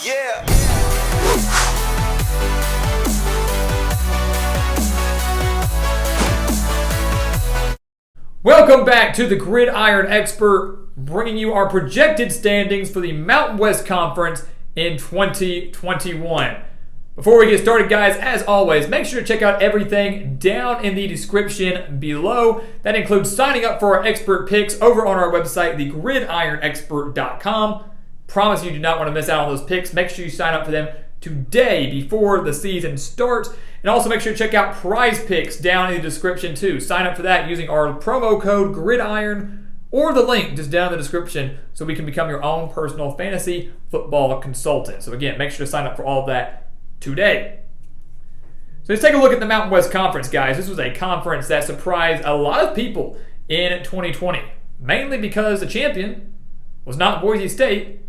Yeah. Welcome back to the Gridiron Expert, bringing you our projected standings for the Mountain West Conference in 2021. Before we get started, guys, as always, make sure to check out everything down in the description below. That includes signing up for our expert picks over on our website, thegridironexpert.com. Promise you do not want to miss out on those picks. Make sure you sign up for them today before the season starts. And also make sure to check out PrizePicks down in the description too. Sign up for that using our promo code GRIDIRON or the link just down in the description so we can become your own personal fantasy football consultant. So again, make sure to sign up for all of that today. So let's take a look at the Mountain West Conference, guys. This was a conference that surprised a lot of people in 2020, mainly because the champion was not Boise State,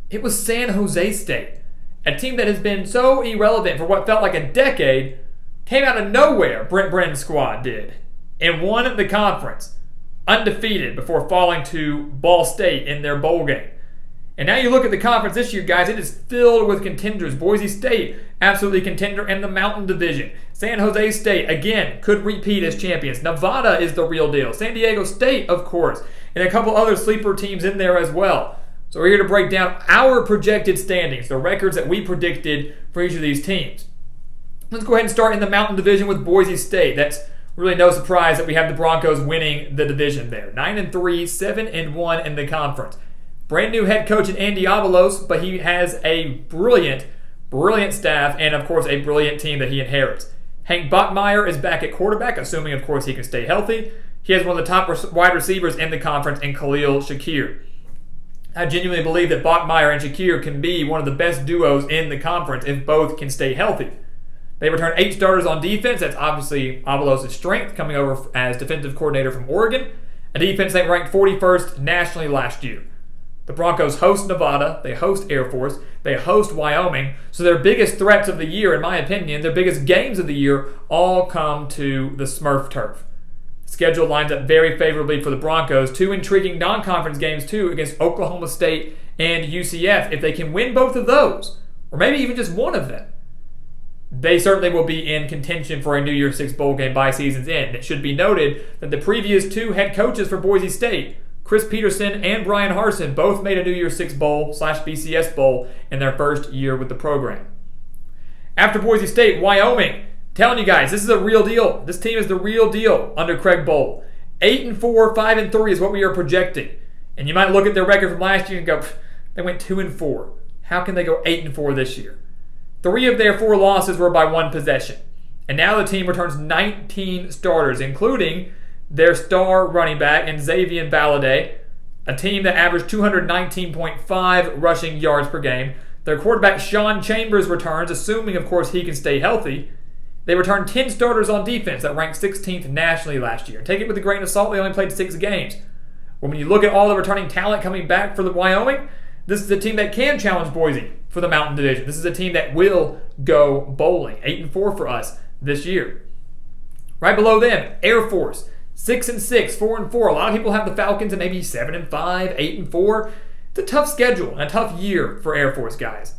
it was San Jose State. A team that has been so irrelevant for what felt like a decade came out of nowhere, Brent Brennan's squad did, and won the conference, undefeated before falling to Ball State in their bowl game. And now you look at the conference this year, guys, it is filled with contenders. Boise State, absolutely contender in the Mountain Division. San Jose State, again, could repeat as champions. Nevada is the real deal. San Diego State, of course, and a couple other sleeper teams in there as well. So we're here to break down our projected standings, the records that we predicted for each of these teams. Let's go ahead and start in the Mountain Division with Boise State. That's really no surprise that we have the Broncos winning the division there. 9-3, 7-1 in the conference. Brand new head coach in Andy Avalos, but he has a brilliant staff and, of course, a brilliant team that he inherits. Hank Bachmeier is back at quarterback, assuming, of course, he can stay healthy. He has one of the top wide receivers in the conference in Khalil Shakir. I genuinely believe that Bachmeier and Shakir can be one of the best duos in the conference if both can stay healthy. They return 8 starters on defense. That's obviously Avalos' strength, coming over as defensive coordinator from Oregon, a defense that ranked 41st nationally last year. The Broncos host Nevada, they host Air Force, they host Wyoming, so their biggest threats of the year, in my opinion, their biggest games of the year, all come to the Smurf turf. Schedule lines up very favorably for the Broncos. 2 intriguing non-conference games, too, against Oklahoma State and UCF. If they can win both of those, or maybe even just one of them, they certainly will be in contention for a New Year's Six bowl game by season's end. It should be noted that the previous 2 head coaches for Boise State, Chris Peterson and Brian Harsin, both made a New Year's Six bowl / BCS bowl in their first year with the program. After Boise State, Wyoming. Telling you guys, this is a real deal. This team is the real deal under Craig Bohl. 8-4, 5-3 is what we are projecting. And you might look at their record from last year and go, they went 2-4. How can they go 8-4 this year? 3 of their 4 losses were by 1 possession. And now the team returns 19 starters, including their star running back in Xavier Valladay, a team that averaged 219.5 rushing yards per game. Their quarterback Sean Chambers returns, assuming, of course, he can stay healthy. They returned 10 starters on defense that ranked 16th nationally last year. Take it with a grain of salt, they only played 6 games. Well, when you look at all the returning talent coming back for the Wyoming, this is a team that can challenge Boise for the Mountain Division. This is a team that will go bowling. 8-4 for us this year. Right below them, Air Force. 6-6, 4-4. A lot of people have the Falcons at maybe 7-5, 8-4. It's a tough schedule and a tough year for Air Force guys.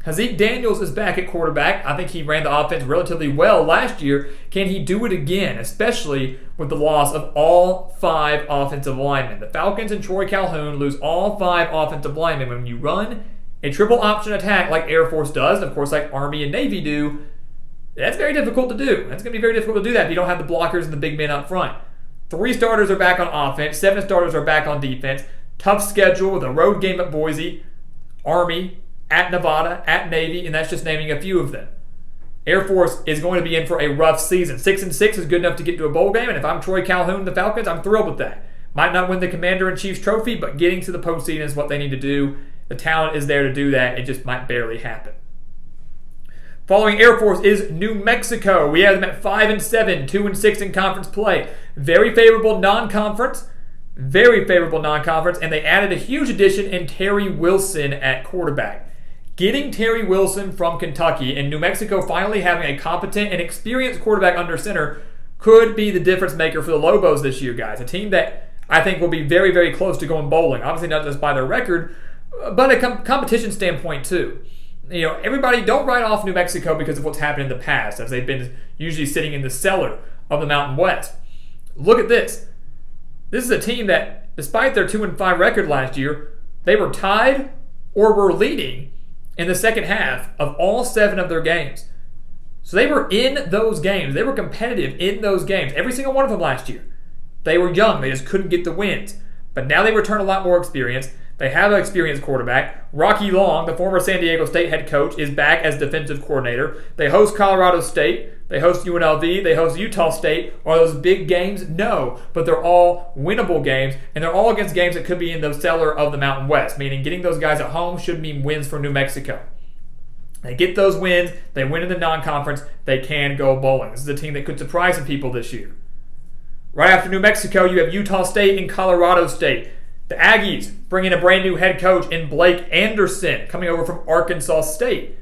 Hazik Daniels is back at quarterback. I think he ran the offense relatively well last year. Can he do it again, especially with the loss of all 5 offensive linemen? The Falcons and Troy Calhoun lose all 5 offensive linemen. When you run a triple option attack like Air Force does, and of course like Army and Navy do, that's very difficult to do. That's going to be very difficult to do that if you don't have the blockers and the big men up front. 3 starters are back on offense. 7 starters are back on defense. Tough schedule with a road game at Boise, Army, at Nevada, at Navy, and that's just naming a few of them. Air Force is going to be in for a rough season. 6-6 is good enough to get to a bowl game, and if I'm Troy Calhoun, the Falcons, I'm thrilled with that. Might not win the Commander-in-Chief's trophy, but getting to the postseason is what they need to do. The talent is there to do that. It just might barely happen. Following Air Force is New Mexico. We have them at 5-7, 2-6 in conference play. Very favorable non-conference, and they added a huge addition in Terry Wilson at quarterback. Getting Terry Wilson from Kentucky and New Mexico finally having a competent and experienced quarterback under center could be the difference maker for the Lobos this year, guys. A team that I think will be very, very close to going bowling. Obviously not just by their record, but a competition standpoint too. everybody don't write off New Mexico because of what's happened in the past, as they've been usually sitting in the cellar of the Mountain West. Look at this. This is a team that, despite their 2-5 record last year, they were tied or were leading in the second half of all 7 of their games. So they were in those games. They were competitive in those games. Every single one of them last year. They were young. They just couldn't get the wins. But now they return a lot more experience. They have an experienced quarterback. Rocky Long, the former San Diego State head coach, is back as defensive coordinator. They host Colorado State. They host UNLV. They host Utah State. Are those big games? No. But they're all winnable games, and they're all against games that could be in the cellar of the Mountain West, meaning getting those guys at home should mean wins for New Mexico. They get those wins. They win in the non-conference. They can go bowling. This is a team that could surprise some people this year. Right after New Mexico, you have Utah State and Colorado State. The Aggies bring in a brand new head coach in Blake Anderson, coming over from Arkansas State.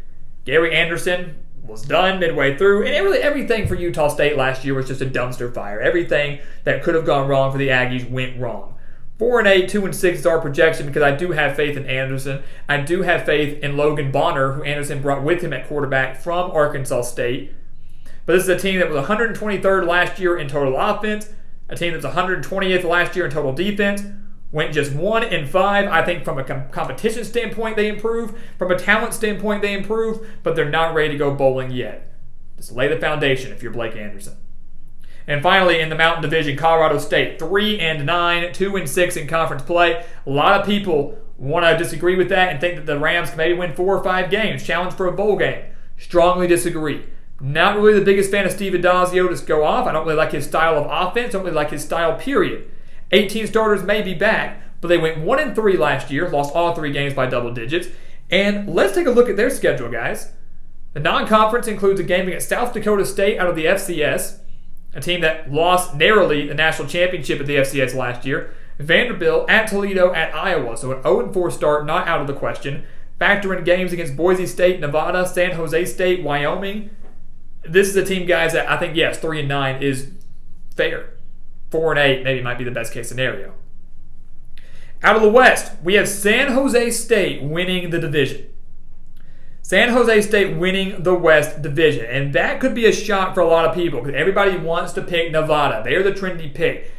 Gary Anderson was done midway through, and really everything for Utah State last year was just a dumpster fire. Everything that could have gone wrong for the Aggies went wrong. 4-8, 2-6 is our projection because I do have faith in Anderson. I do have faith in Logan Bonner, who Anderson brought with him at quarterback from Arkansas State. But this is a team that was 123rd last year in total offense, a team that was 120th last year in total defense, went just 1-5. I think from a competition standpoint they improved, from a talent standpoint they improved, but they're not ready to go bowling yet. Just lay the foundation if you're Blake Anderson. And finally, in the Mountain Division, Colorado State, 3-9, 2-6 in conference play. A lot of people want to disagree with that and think that the Rams can maybe win 4 or 5 games, challenge for a bowl game. Strongly disagree. Not really the biggest fan of Steve Adazio to go off. I don't really like his style of offense. I don't really like his style, period. 18 starters may be back, but they went 1-3 last year, lost all 3 games by double digits. And let's take a look at their schedule, guys. The non-conference includes a game against South Dakota State out of the FCS, a team that lost narrowly the national championship at the FCS last year. Vanderbilt, at Toledo, at Iowa. So an 0-4 start, not out of the question. Factor in games against Boise State, Nevada, San Jose State, Wyoming. This is a team, guys, that I think, yes, 3-9 is fair. 4-8 maybe might be the best case scenario. Out of the West, we have San Jose State winning the division. San Jose State winning the West Division. And that could be a shock for a lot of people because everybody wants to pick Nevada. They are the trendy pick.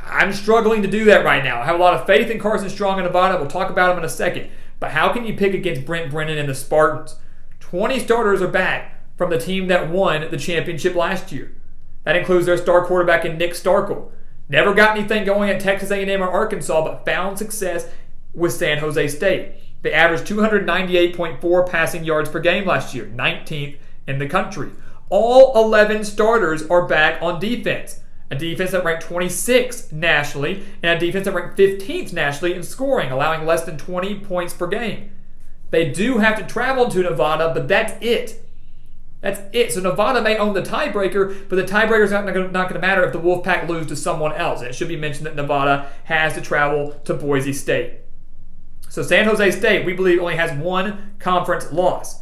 I'm struggling to do that right now. I have a lot of faith in Carson Strong in Nevada. We'll talk about him in a second. But how can you pick against Brent Brennan and the Spartans? 20 starters are back from the team that won the championship last year. That includes their star quarterback in Nick Starkel. Never got anything going at Texas A&M or Arkansas, but found success with San Jose State. They averaged 298.4 passing yards per game last year, 19th in the country. All 11 starters are back on defense. A defense that ranked 26th nationally, and a defense that ranked 15th nationally in scoring, allowing less than 20 points per game. They do have to travel to Nevada, but that's it. That's it. So Nevada may own the tiebreaker, but the tiebreaker is not going to matter if the Wolfpack lose to someone else. And it should be mentioned that Nevada has to travel to Boise State. So San Jose State, we believe, only has 1 conference loss.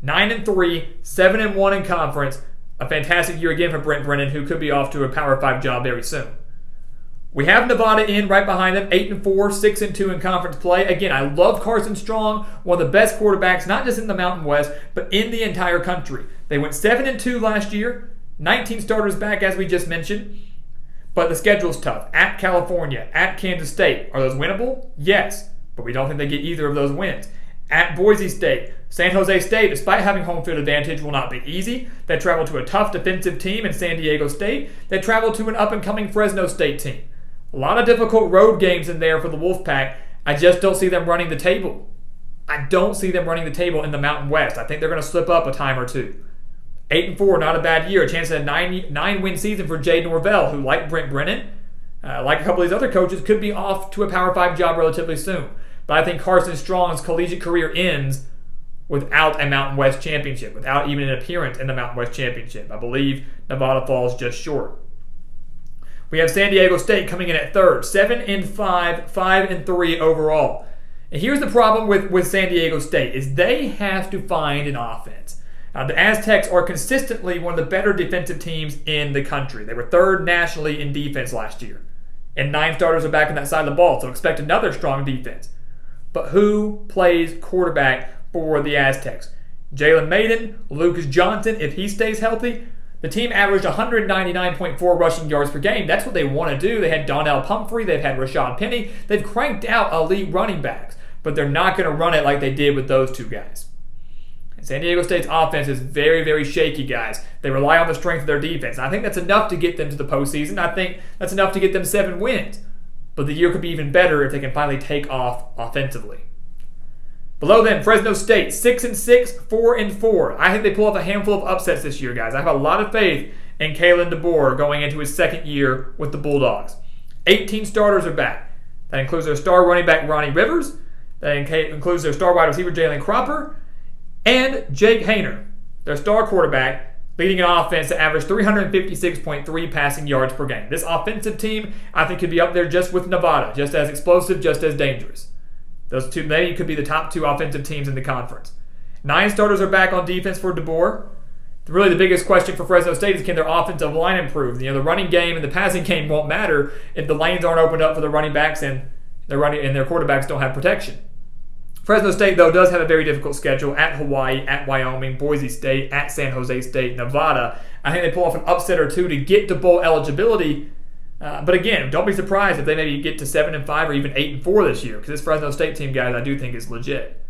9-3, 7-1 in conference. A fantastic year again for Brent Brennan, who could be off to a Power 5 job very soon. We have Nevada in right behind them, 8-4, 6-2 in conference play. Again, I love Carson Strong, one of the best quarterbacks, not just in the Mountain West, but in the entire country. They went 7-2 last year, 19 starters back, as we just mentioned. But the schedule's tough. At California, at Kansas State. Are those winnable? Yes, but we don't think they get either of those wins. At Boise State, San Jose State, despite having home field advantage, will not be easy. They travel to a tough defensive team in San Diego State. They travel to an up-and-coming Fresno State team. A lot of difficult road games in there for the Wolfpack. I just don't see them running the table. I don't see them running the table in the Mountain West. I think they're going to slip up a time or two. 8-4, not a bad year. A chance at a 9-win season for Jay Norvell, who, like Brent Brennan, like a couple of these other coaches, could be off to a Power 5 job relatively soon. But I think Carson Strong's collegiate career ends without a Mountain West championship, without even an appearance in the Mountain West championship. I believe Nevada falls just short. We have San Diego State coming in at third, 7-5, 5-3 overall. And here's the problem with San Diego State is they have to find an offense. The Aztecs are consistently one of the better defensive teams in the country. They were third nationally in defense last year. And 9 starters are back on that side of the ball, so expect another strong defense. But who plays quarterback for the Aztecs. Jalen Maiden, Lucas Johnson, if he stays healthy, the team averaged 199.4 rushing yards per game. That's what they want to do. They had Donnell Pumphrey. They've had Rashad Penny. They've cranked out elite running backs, but they're not going to run it like they did with those two guys. And San Diego State's offense is very, very shaky, guys. They rely on the strength of their defense. And I think that's enough to get them to the postseason. I think that's enough to get them 7 wins. But the year could be even better if they can finally take off offensively. Below them, Fresno State, 6-6, 4-4. I think they pull off a handful of upsets this year, guys. I have a lot of faith in Kalen DeBoer going into his second year with the Bulldogs. 18 starters are back. That includes their star running back, Ronnie Rivers. That includes their star wide receiver, Jalen Cropper. And Jake Hayner, their star quarterback, leading an offense that averaged 356.3 passing yards per game. This offensive team, I think, could be up there just with Nevada, just as explosive, just as dangerous. Those two maybe could be the top 2 offensive teams in the conference. 9 starters are back on defense for DeBoer. Really, the biggest question for Fresno State is, can their offensive line improve? The running game and the passing game won't matter if the lanes aren't opened up for the running backs and their quarterbacks don't have protection. Fresno State, though, does have a very difficult schedule at Hawaii, at Wyoming, Boise State, at San Jose State, Nevada. I think they pull off an upset or two to get to bowl eligibility. But again, don't be surprised if they maybe get to 7-5 or even 8-4 this year, because this Fresno State team, guys, I do think is legit.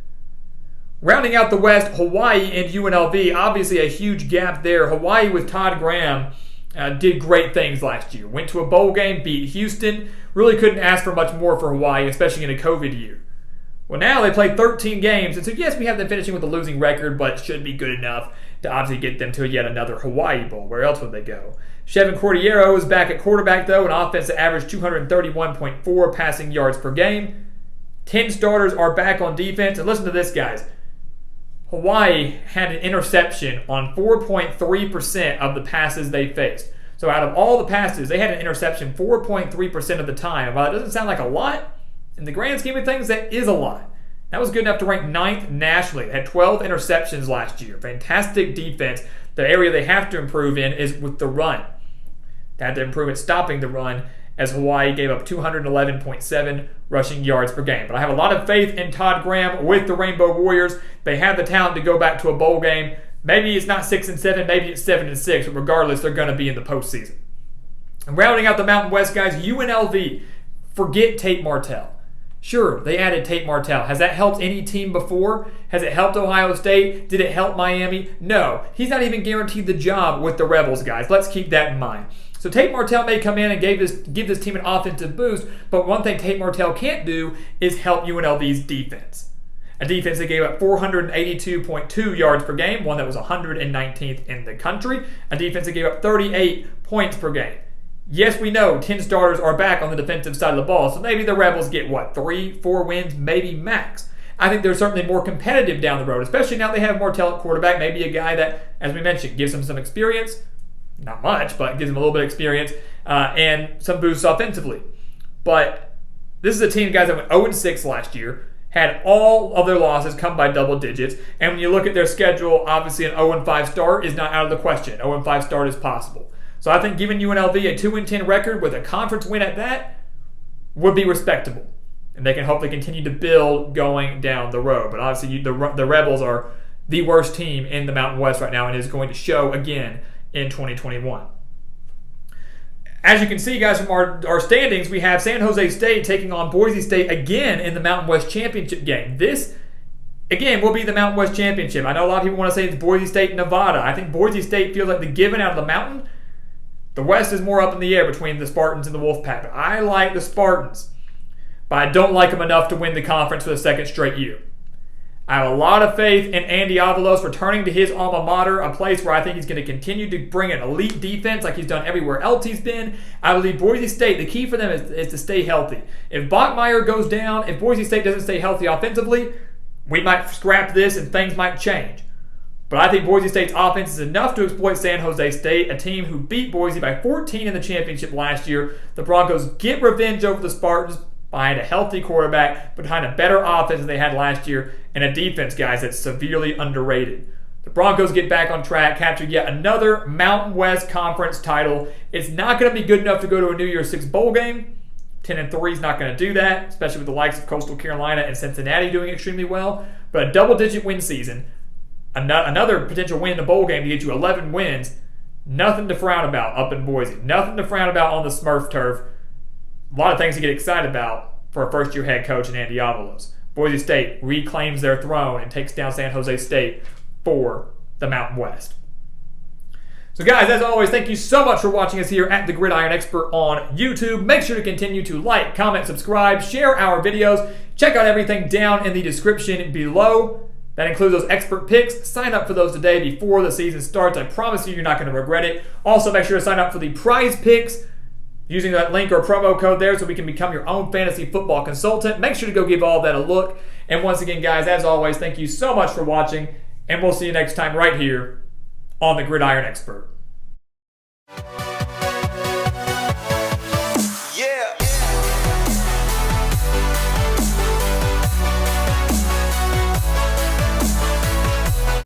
Rounding out the West, Hawaii and UNLV. Obviously, a huge gap there. Hawaii with Todd Graham did great things last year. Went to a bowl game, beat Houston. Really couldn't ask for much more for Hawaii, especially in a COVID year. Well, now they played 13 games, and so yes, we have them finishing with a losing record, but it should be good enough to obviously get them to yet another Hawaii Bowl. Where else would they go? Chevin Cordero is back at quarterback, though, an offense that averaged 231.4 passing yards per game. 10 starters are back on defense, and listen to this, guys. Hawaii had an interception on 4.3% of the passes they faced. So out of all the passes, they had an interception 4.3% of the time. And while it doesn't sound like a lot, in the grand scheme of things, that is a lot. That was good enough to rank 9th nationally. They had 12 interceptions last year. Fantastic defense. The area they have to improve in is with the run. They had to improve at stopping the run, as Hawaii gave up 211.7 rushing yards per game. But I have a lot of faith in Todd Graham with the Rainbow Warriors. They have the talent to go back to a bowl game. Maybe it's not 6-7, maybe it's 7-6, but regardless, they're going to be in the postseason. And rounding out the Mountain West, guys, UNLV. Forget Tate Martell. Sure, they added Tate Martell. Has that helped any team before? Has it helped Ohio State? Did it help Miami? No. He's not even guaranteed the job with the Rebels, guys. Let's keep that in mind. So Tate Martell may come in and give this team an offensive boost, but one thing Tate Martell can't do is help UNLV's defense. A defense that gave up 482.2 yards per game, one that was 119th in the country. A defense that gave up 38 points per game. Yes, we know 10 starters are back on the defensive side of the ball, so maybe the Rebels get, 3-4 wins, maybe max. I think they're certainly more competitive down the road, especially now they have Martell at quarterback, maybe a guy that, as we mentioned, gives them some experience. Not much, but gives them a little bit of experience and some boosts offensively. But this is a team, guys, that went 0-6 last year, had all of their losses come by double digits, and when you look at their schedule, obviously an 0-5 start is not out of the question. 0-5 start is possible. So I think giving UNLV a 2-10 record with a conference win at that would be respectable. And they can hopefully continue to build going down the road. But obviously the Rebels are the worst team in the Mountain West right now and is going to show again in 2021. As you can see, guys, from our standings, we have San Jose State taking on Boise State again in the Mountain West Championship game. This, again, will be the Mountain West Championship. I know a lot of people want to say it's Boise State and Nevada. I think Boise State feels like the given out of the mountain. The West is more up in the air between the Spartans and the Wolfpack. But I like the Spartans, but I don't like them enough to win the conference for the second straight year. I have a lot of faith in Andy Avalos returning to his alma mater, a place where I think he's going to continue to bring an elite defense like he's done everywhere else he's been. I believe Boise State, the key for them is to stay healthy. If Bachmeier goes down, if Boise State doesn't stay healthy offensively, we might scrap this and things might change. But I think Boise State's offense is enough to exploit San Jose State, a team who beat Boise by 14 in the championship last year. The Broncos get revenge over the Spartans behind a healthy quarterback, behind a better offense than they had last year, and a defense, guys, that's severely underrated. The Broncos get back on track, capture yet another Mountain West Conference title. It's not going to be good enough to go to a New Year's Six bowl game. 10-3 is not going to do that, especially with the likes of Coastal Carolina and Cincinnati doing extremely well. but a double-digit win season, another potential win in the bowl game to get you 11 wins, nothing to frown about up in Boise. Nothing to frown about on the Smurf turf. A lot of things to get excited about for a first-year head coach in Andy Avalos. Boise State reclaims their throne and takes down San Jose State for the Mountain West. So guys, as always, thank you so much for watching us here at The Gridiron Expert on YouTube. Make sure to continue to like, comment, subscribe, share our videos. Check out everything down in the description below. That includes those expert picks. Sign up for those today before the season starts. I promise you, you're not going to regret it. Also, make sure to sign up for the PrizePicks using that link or promo code there so we can become your own fantasy football consultant. Make sure to go give all that a look. And once again, guys, as always, thank you so much for watching, and we'll see you next time right here on The Gridiron Expert.